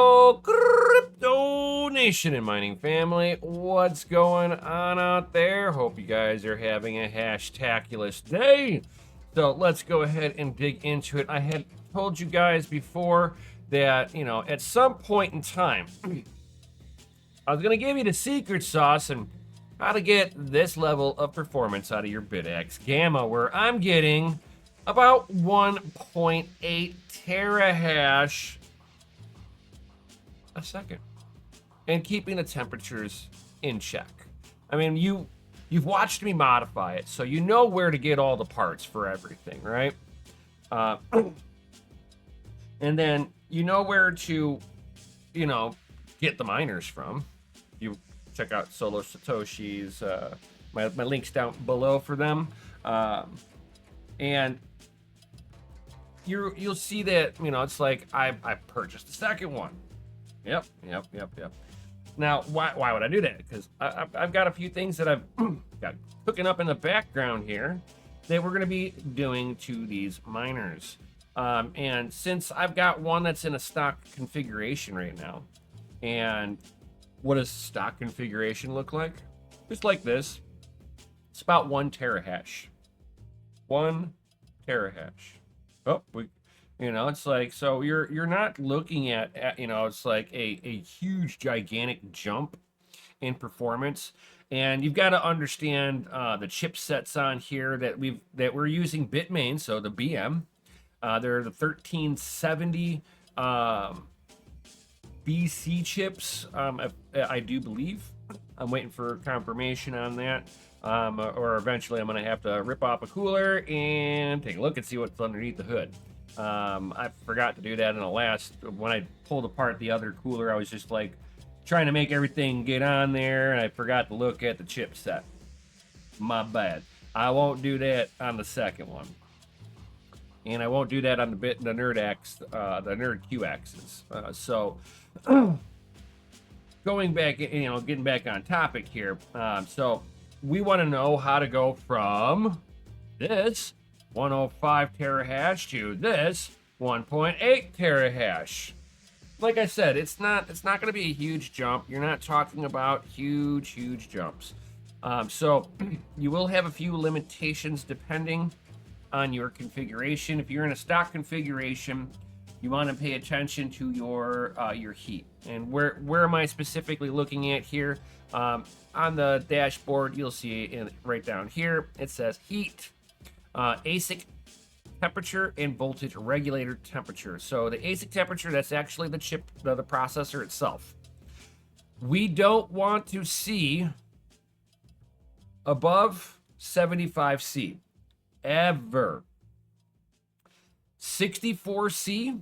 Hello, Crypto Nation and mining family. What's going on out there? Hope you guys are having a hashtaculous day. So let's go ahead and dig into it. I had told you guys before that, at some point in time, I was going to give you the secret sauce and how to get this level of performance out of your BitX Gamma, where I'm getting about 1.8 terahash a second and keeping the temperatures in check. I mean, you've watched me modify it, so you know where to get all the parts for everything, right? And then you know where to, get the miners from. You check out Solo Satoshi's, my links down below for them. And you'll see that, it's like I purchased the second one. Yep. Now, why would I do that? Because I've got a few things that I've got cooking up in the background here that we're going to be doing to these miners. And since I've got one that's in a stock configuration right now, and what does stock configuration look like? Just like this. It's about 1 terahash. 1 terahash. Oh, it's like, so you're not looking at it's like a huge gigantic jump in performance. And you've got to understand the chipsets on here that we're using Bitmain, so the BM. They're the 1370 BC chips, I do believe. I'm waiting for confirmation on that. Or eventually I'm going to have to rip off a cooler and take a look and see what's underneath the hood. I forgot to do that in the last, when I pulled apart the other cooler, I was just like trying to make everything get on there, and I forgot to look at the chipset. My bad. I won't do that on the second one. And I won't do that on the Nerd Q axis. So going back, getting back on topic here. So we want to know how to go from this 105 terahash to this 1.8 terahash. Like I said, it's not going to be a huge jump. You're not talking about huge jumps. So you will have a few limitations depending on your configuration. If you're in a stock configuration, you want to pay attention to your heat. And where am I specifically looking at here? On the dashboard, you'll see right down here, it says heat, ASIC temperature, and voltage regulator temperature. So the ASIC temperature, that's actually the chip, the processor itself. We don't want to see above 75C ever. 64C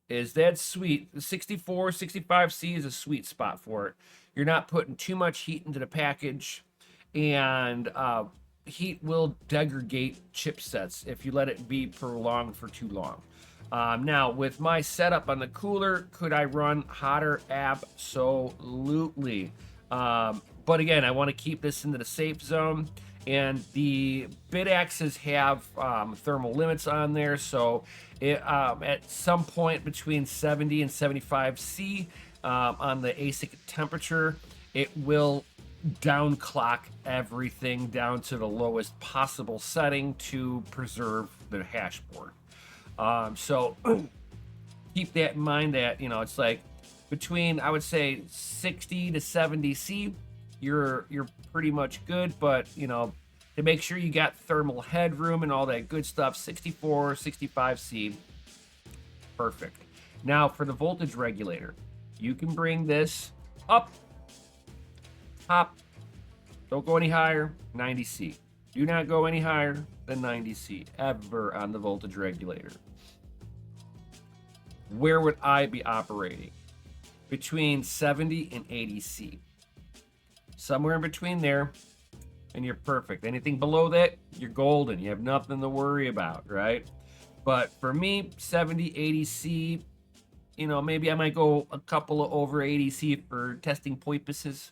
is that sweet. 65C is a sweet spot for it. You're not putting too much heat into the package, and heat will degrade chipsets if you let it be prolonged for too long. Now, with my setup on the cooler, could I run hotter? Absolutely. But again, I want to keep this into the safe zone. And the bit axes have thermal limits on there, so at some point between 70 and 75 C on the ASIC temperature, it will downclock everything down to the lowest possible setting to preserve the hash board. So keep that in mind that, it's like between, I would say, 60 to 70 C, you're pretty much good, but to make sure you got thermal headroom and all that good stuff, 64, 65 C, perfect. Now for the voltage regulator, you can bring this up top, don't go any higher, 90 C. Do not go any higher than 90 C ever on the voltage regulator. Where would I be operating? Between 70 and 80 C. Somewhere in between there, and you're perfect. Anything below that, you're golden. You have nothing to worry about, right? But for me, 70, 80 C, maybe I might go a couple of over 80 C for testing purposes,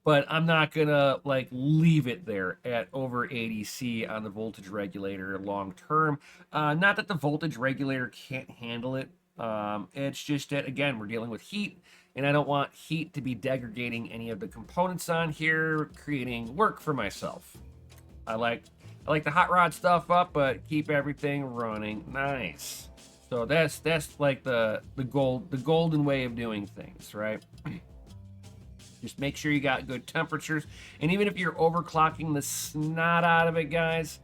but I'm not gonna leave it there at over 80 C on the voltage regulator long term. Not that the voltage regulator can't handle it. It's just that, again, we're dealing with heat, and I don't want heat to be degrading any of the components on here, creating work for myself. I like the hot rod stuff up, but keep everything running nice. So that's like the golden way of doing things, right? Just make sure you got good temperatures, and even if you're overclocking the snot out of it, guys,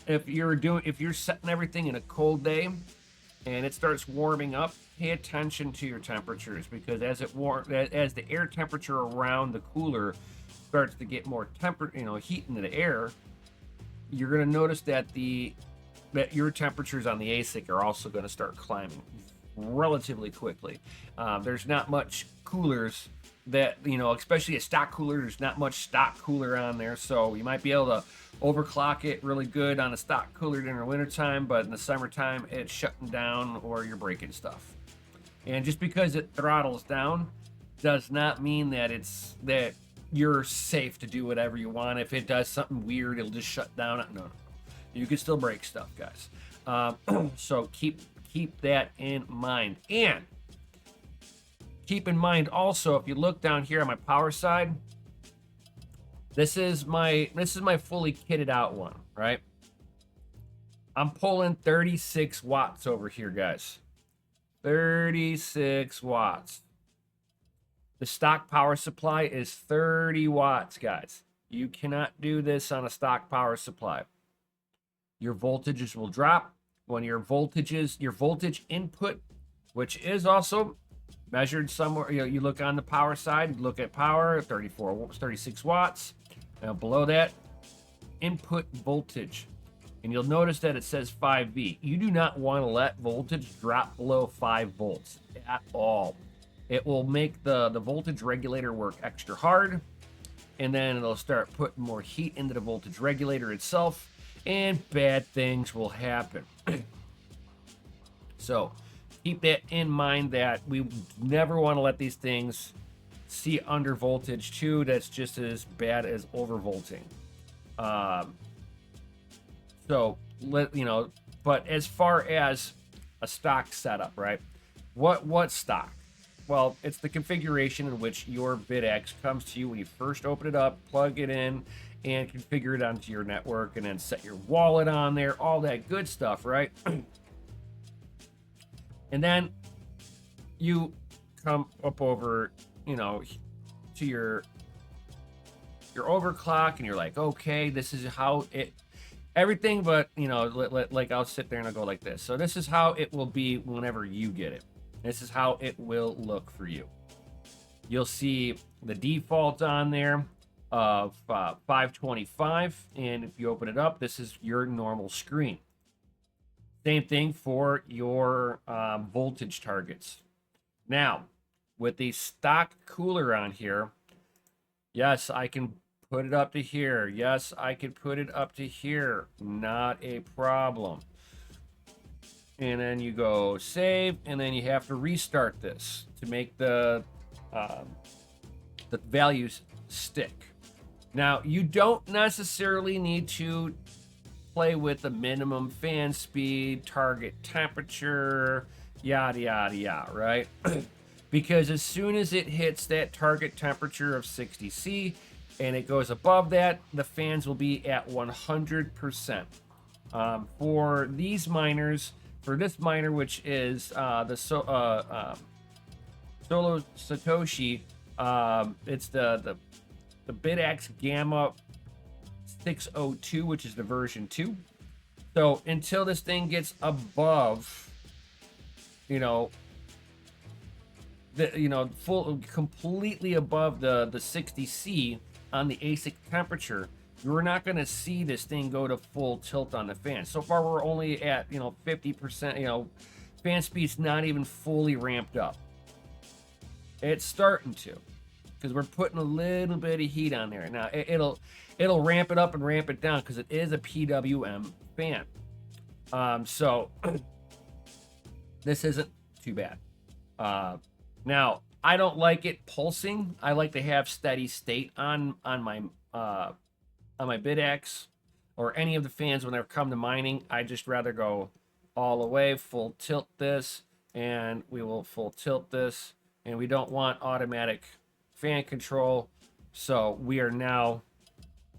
if you're setting everything in a cold day and it starts warming up, pay attention to your temperatures, because as the air temperature around the cooler starts to get more heat into the air, you're going to notice that your temperatures on the ASIC are also going to start climbing relatively quickly. There's not much coolers that, especially a stock cooler, there's not much stock cooler on there, so you might be able to overclock it really good on a stock cooler during the wintertime, but in the summertime it's shutting down or you're breaking stuff. And just because it throttles down does not mean that you're safe to do whatever you want. If it does something weird, it'll just shut down. No. You can still break stuff, guys. So keep that in mind. And keep in mind also, if you look down here on my power side, this is my fully kitted out one, right? I'm pulling 36 watts over here, guys. 36 watts. The stock power supply is 30 watts, guys. You cannot do this on a stock power supply. Your voltages will drop when your voltage input, which is also measured somewhere. You look on the power side, look at power, 36 watts. Now below that, input voltage. And you'll notice that it says 5V. You do not want to let voltage drop below 5 volts at all. It will make the voltage regulator work extra hard, and then it'll start putting more heat into the voltage regulator itself, and bad things will happen. So keep that in mind, that we never want to let these things see under voltage too. That's just as bad as overvolting. But as far as a stock setup, right? What stock? Well, it's the configuration in which your BitX comes to you when you first open it up, plug it in, and configure it onto your network, and then set your wallet on there, all that good stuff, right? And then you come up over, to your overclock, and you're like, okay, this is how everything, but like I'll sit there and I'll go like this. So this is how it will be whenever you get it. This is how it will look for you. You'll see the default on there of 525, and if you open it up, this is your normal screen. Same thing for your voltage targets. Now, with the stock cooler on here, yes, I can put it up to here. Yes, I could put it up to here. Not a problem. And then you go save, and then you have to restart this to make the values stick. Now, you don't necessarily need to play with the minimum fan speed, target temperature, yada, yada, yada, right? Because as soon as it hits that target temperature of 60C and it goes above that, the fans will be at 100%. For these miners, for this miner, which is the Solo Satoshi, it's the BitX Gamma 602, which is the version 2. So until this thing gets above, completely above the 60C on the ASIC temperature, you're not going to see this thing go to full tilt on the fan. So far, we're only at 50%. Fan speed's not even fully ramped up. It's starting to, because we're putting a little bit of heat on there. Now it'll ramp it up and ramp it down, because it is a PWM fan. So this isn't too bad. Now, I don't like it pulsing. I like to have steady state on my BitX or any of the fans when I come to mining. I just rather go all the way, full tilt this, and we will full tilt this, and we don't want automatic fan control. So we are now,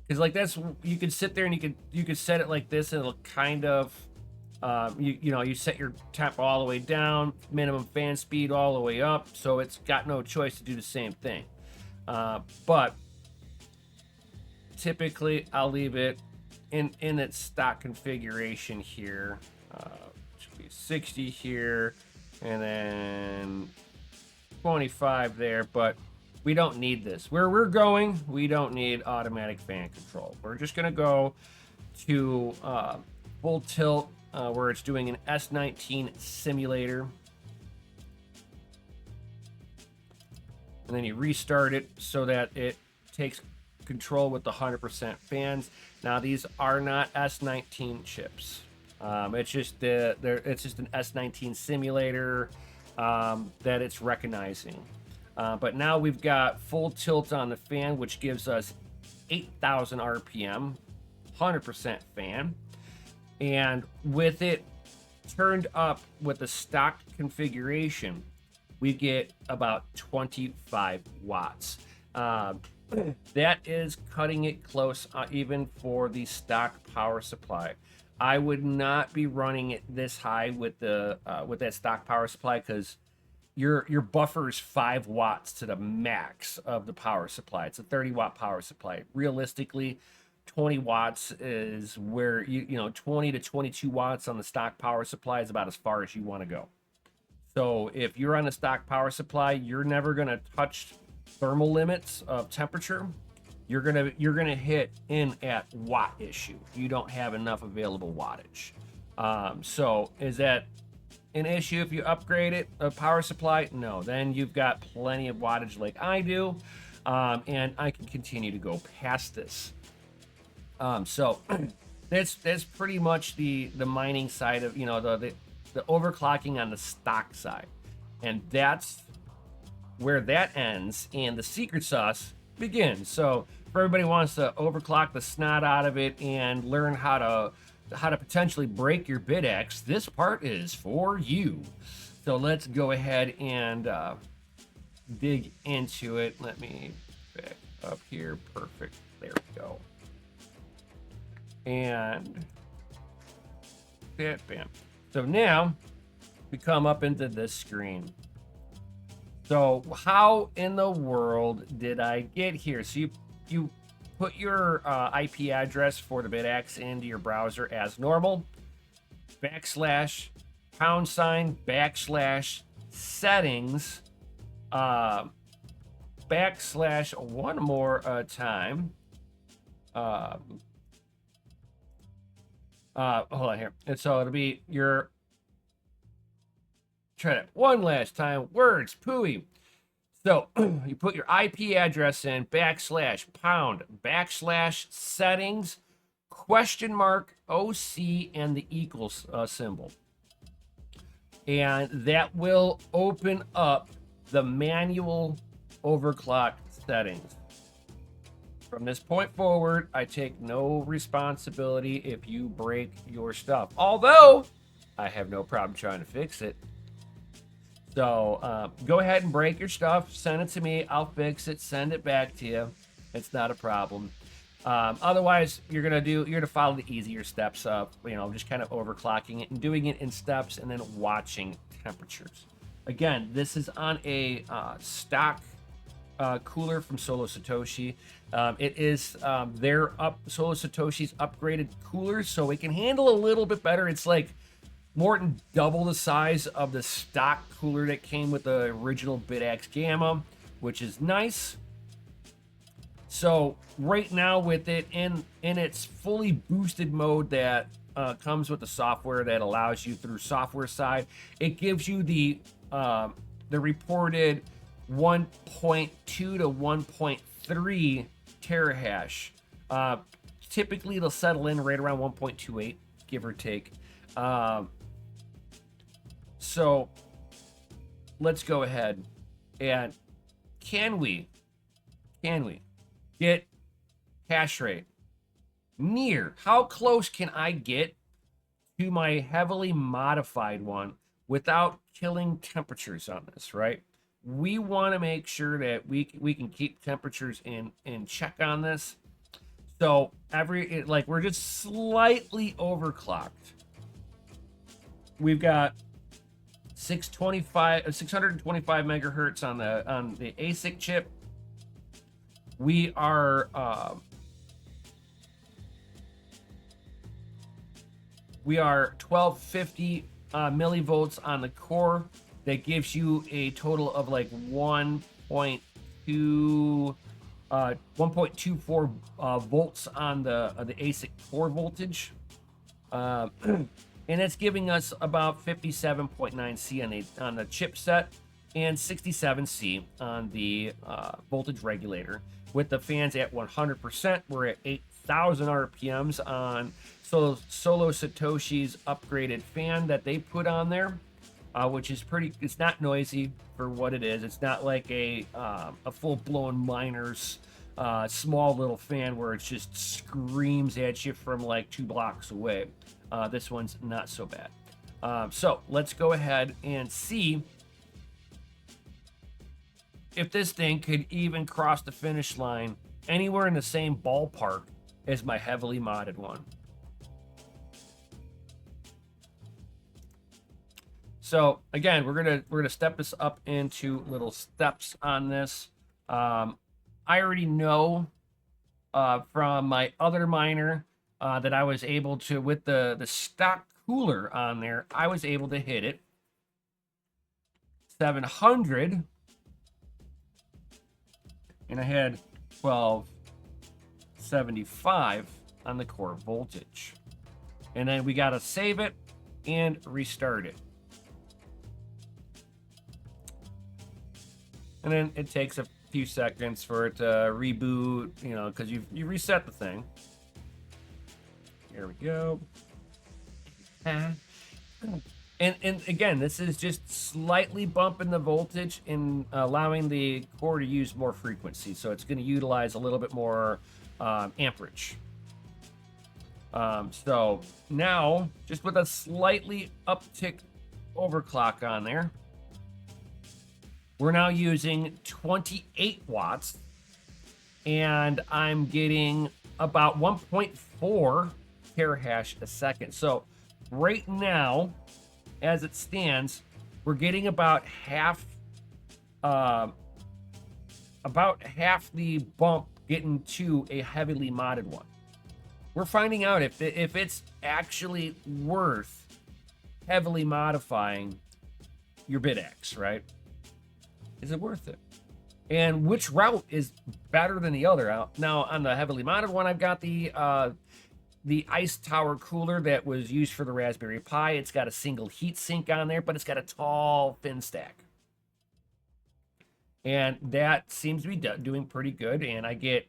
because like that's, you could sit there and you could set it like this, and it'll kind of you set your temp all the way down, minimum fan speed all the way up, so it's got no choice to do the same thing. But typically I'll leave it in its stock configuration here. Should be 60 here, and then 25 there, but we don't need this. Where we're going, we don't need automatic fan control. We're just gonna go to full tilt, where it's doing an S19 simulator. And then you restart it so that it takes control with the 100% fans. Now these are not S19 chips. It's just it's just an S19 simulator that it's recognizing. But now we've got full tilt on the fan, which gives us 8,000 RPM, 100% fan. And with it turned up with the stock configuration, we get about 25 watts. That is cutting it close, even for the stock power supply. I would not be running it this high with the with that stock power supply, because your buffer is 5 watts to the max of the power supply. It's a 30-watt power supply. Realistically, 20 watts is where 20 to 22 watts on the stock power supply is about as far as you want to go. So if you're on a stock power supply, you're never going to touch thermal limits of temperature. You're gonna hit in at watt issue. You don't have enough available wattage. So is that an issue if you upgrade it, a power supply? No, then you've got plenty of wattage like I do, and I can continue to go past this. So that's pretty much the mining side of the overclocking on the stock side, and that's where that ends, and the secret sauce begins. So if everybody wants to overclock the snot out of it and learn how to potentially break your bid X, this part is for you. So let's go ahead and dig into it. Let me back up here. Perfect. There we go. And bam. So now we come up into this screen. So how in the world did I get here? So you put your IP address for the BitX into your browser as normal. /# settings / one more time. Hold on here. And so it'll be your, try it one last time. Words, pooey. So you put your IP address in / / settings $OC and the equals symbol. And that will open up the manual overclock settings. From this point forward, I take no responsibility if you break your stuff. Although I have no problem trying to fix it. So go ahead and break your stuff. Send it to me. I'll fix it. Send it back to you. It's not a problem. Otherwise, you're gonna follow the easier steps of just kind of overclocking it and doing it in steps, and then watching temperatures. Again, this is on a stock cooler from Solo Satoshi. It is Solo Satoshi's upgraded cooler, so it can handle a little bit better. It's like more than double the size of the stock cooler that came with the original BitX Gamma, which is nice. So right now with it in its fully boosted mode that comes with the software that allows you through software side, it gives you the reported 1.2 to 1.3 terahash. Typically it'll settle in right around 1.28, give or take. So let's go ahead and can we get hash rate near? How close can I get to my heavily modified one without killing temperatures on this, right? We want to make sure that we can keep temperatures in check on this. So like we're just slightly overclocked. We've got 625 megahertz on the ASIC chip. We are 1250 millivolts on the core. That gives you a total of like 1.24 volts on the ASIC core voltage. And it's giving us about 57.9 C on the chipset and 67 C on the voltage regulator. With the fans at 100%, we're at 8,000 RPMs on Solo Satoshi's upgraded fan that they put on there, which is pretty. It's not noisy for what it is. It's not like a full-blown Miner's small little fan where it just screams at you from like 2 blocks away. This one's not so bad. So let's go ahead and see if this thing could even cross the finish line anywhere in the same ballpark as my heavily modded one. So again, we're gonna step this up into little steps on this. I already know from my other miner that I was able to, with the stock cooler on there, I was able to hit it 700, and I had 1275 on the core voltage. And then we gotta save it and restart it. And then it takes a few seconds for it to reboot, you know, because you reset the thing. Here we go. And again, this is just slightly bumping the voltage and allowing the core to use more frequency. So it's going to utilize a little bit more amperage. So now, just with a slightly uptick overclock on there, we're now using 28 watts, and I'm getting about 1.4 terahash a second. So right now, as it stands, we're getting about half the bump getting to a heavily modded one. We're finding out if it's actually worth heavily modifying your BitX, right? Is it worth it? And which route is better than the other? Now, on the heavily modded one, I've got the Ice Tower cooler that was used for the Raspberry Pi. It's got a single heat sink on there, but it's got a tall fin stack. And that seems to be doing pretty good. And I get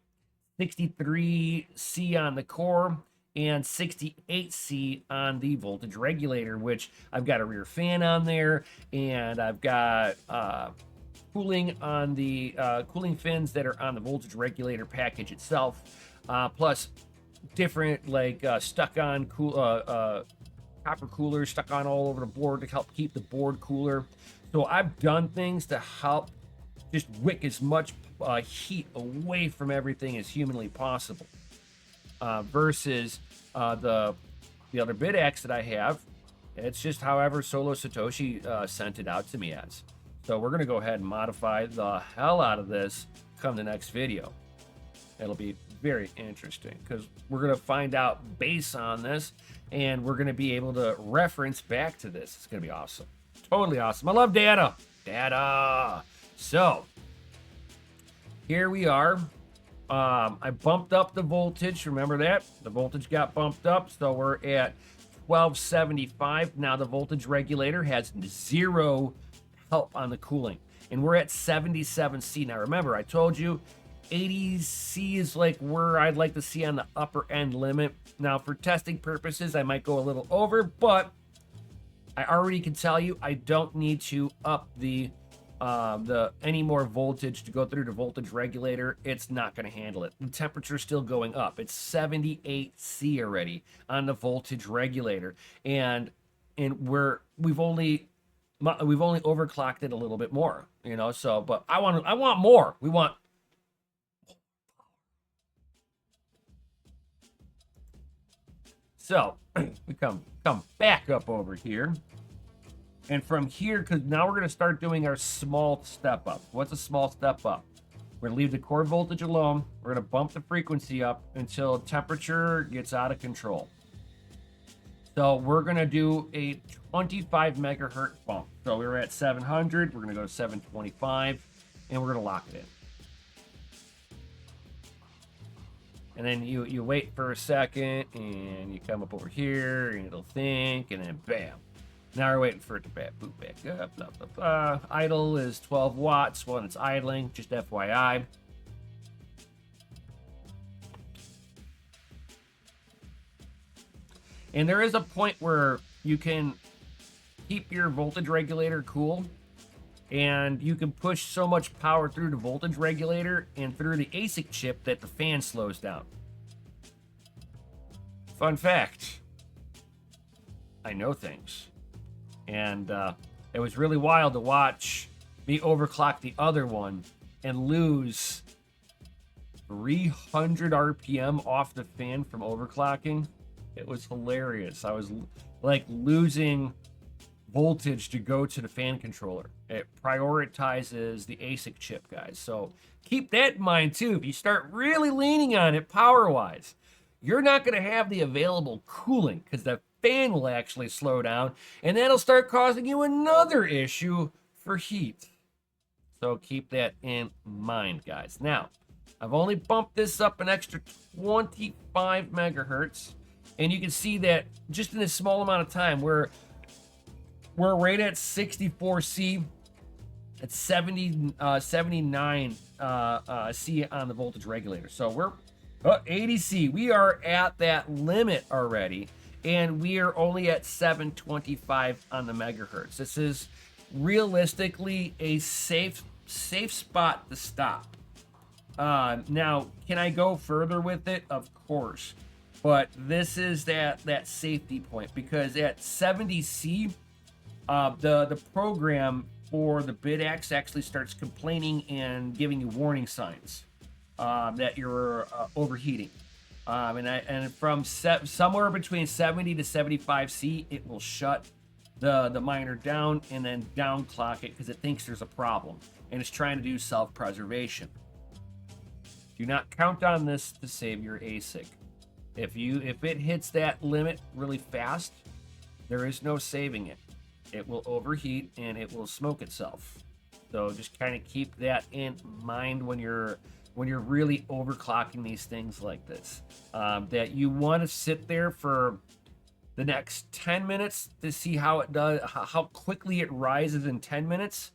63C on the core and 68C on the voltage regulator, which I've got a rear fan on there, and I've got cooling on the cooling fins that are on the voltage regulator package itself, plus different like stuck-on copper coolers stuck on all over the board to help keep the board cooler. So I've done things to help just wick as much heat away from everything as humanly possible, versus the other BitX that I have. It's just however Solo Satoshi sent it out to me as. So we're going to go ahead and modify the hell out of this come the next video. It'll be very interesting because we're going to find out base on this, and we're going to be able to reference back to this. It's going to be awesome. Totally awesome. I love data. Data. So here we are. I bumped up the voltage. Remember that? The voltage got bumped up. So we're at 1275. Now the voltage regulator has 0 help on the cooling, and we're at 77C. Now remember, I told you 80C is like where I'd like to see on the upper end limit. Now for testing purposes, I might go a little over, but I already can tell you I don't need to up the any more voltage to go through the voltage regulator, it's not going to handle it. The temperature's still going up. It's 78 C already on the voltage regulator, and we've only overclocked it a little bit more, you know. So, but I want more. We want. So we come back up over here. And from here, because now we're going to start doing our small step up. What's a small step up? We're going to leave the core voltage alone. We're going to bump the frequency up until temperature gets out of control. So we're going to do a 25 megahertz bump. So we were at 700. We're going to go to 725, and we're going to lock it in. And then you wait for a second, and you come up over here, and it'll think, and then bam. Now we're waiting for it to boot back up. Blah, blah, blah. Idle is 12 watts when it's idling, just FYI. And there is a point where you can keep your voltage regulator cool, and you can push so much power through the voltage regulator and through the ASIC chip that the fan slows down. Fun fact, I know things. And it was really wild to watch me overclock the other one and lose 300 RPM off the fan from overclocking. It was hilarious. I was like losing voltage to go to the fan controller. It prioritizes the ASIC chip, guys. So keep that in mind too. If you start really leaning on it power-wise, you're not going to have the available cooling because the fan will actually slow down, and that'll start causing you another issue for heat. So keep that in mind, guys. Now, I've only bumped this up an extra 25 megahertz, and you can see that just in this small amount of time, we're right at 64 C. It's 79 C on the voltage regulator. So we're 80 C. We are at that limit already. And we are only at 725 on the megahertz. This is realistically a safe spot to stop. Now, can I go further with it? Of course. But this is that safety point, because at 70 C, the program for the BitX actually starts complaining and giving you warning signs that you're overheating. And from somewhere between 70 to 75 C, it will shut the miner down and then downclock it because it thinks there's a problem and it's trying to do self-preservation. Do not count on this to save your ASIC. If it hits that limit really fast, there is no saving it. It will overheat and it will smoke itself. So just kind of keep that in mind when you're really overclocking these things like this. That you want to sit there for the next 10 minutes to see how it does, how quickly it rises in 10 minutes.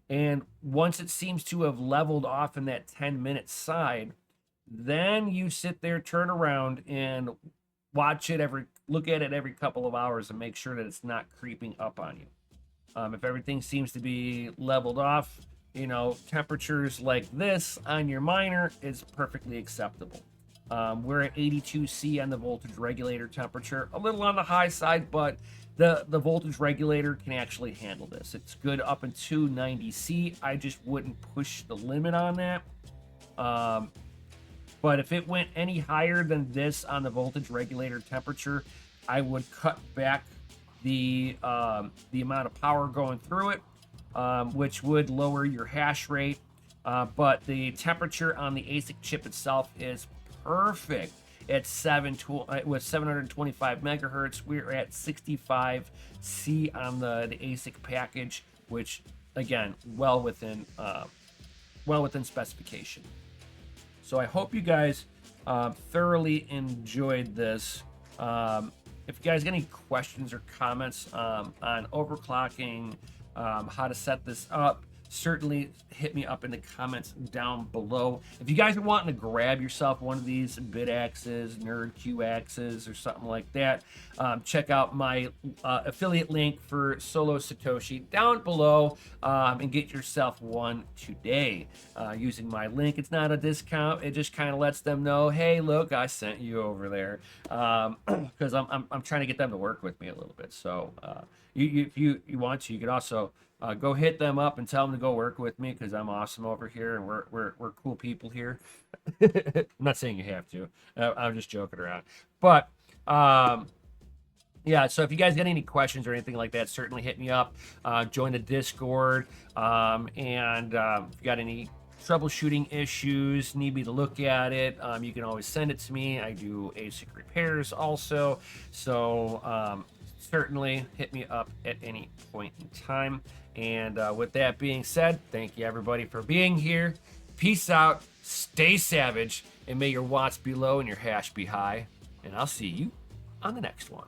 And once it seems to have leveled off in that 10-minute side, then you sit there, turn around, and look at it every couple of hours and make sure that it's not creeping up on you. If everything seems to be leveled off, you know, temperatures like this on your miner is perfectly acceptable. We're at 82 C on the voltage regulator temperature, a little on the high side, but the voltage regulator can actually handle this. It's good up into 90 C. I just wouldn't push the limit on that. But if it went any higher than this on the voltage regulator temperature, I would cut back the amount of power going through it, which would lower your hash rate. But the temperature on the ASIC chip itself is perfect at 725 megahertz. We're at 65 C on the ASIC package, which again, well within specification. So I hope you guys thoroughly enjoyed this. If you guys got any questions or comments on overclocking, how to set this up, certainly hit me up in the comments down below. If you guys are wanting to grab yourself one of these bit axes, nerd Q axes, or something like that, check out my affiliate link for Solo Satoshi down below, and get yourself one today using my link. It's not a discount. It just kind of lets them know, hey, look, I sent you over there, because I'm trying to get them to work with me a little bit. So if you want to, you could also go hit them up and tell them to go work with me, because I'm awesome over here and we're cool people here. I'm not saying you have to. I'm just joking around. But yeah, so if you guys got any questions or anything like that, certainly hit me up. Join the Discord. And if you got any troubleshooting issues, need me to look at it, you can always send it to me. I do ASIC repairs also. So certainly hit me up at any point in time. And with that being said, thank you everybody for being here. Peace out, stay savage, and may your watts be low and your hash be high. And I'll see you on the next one.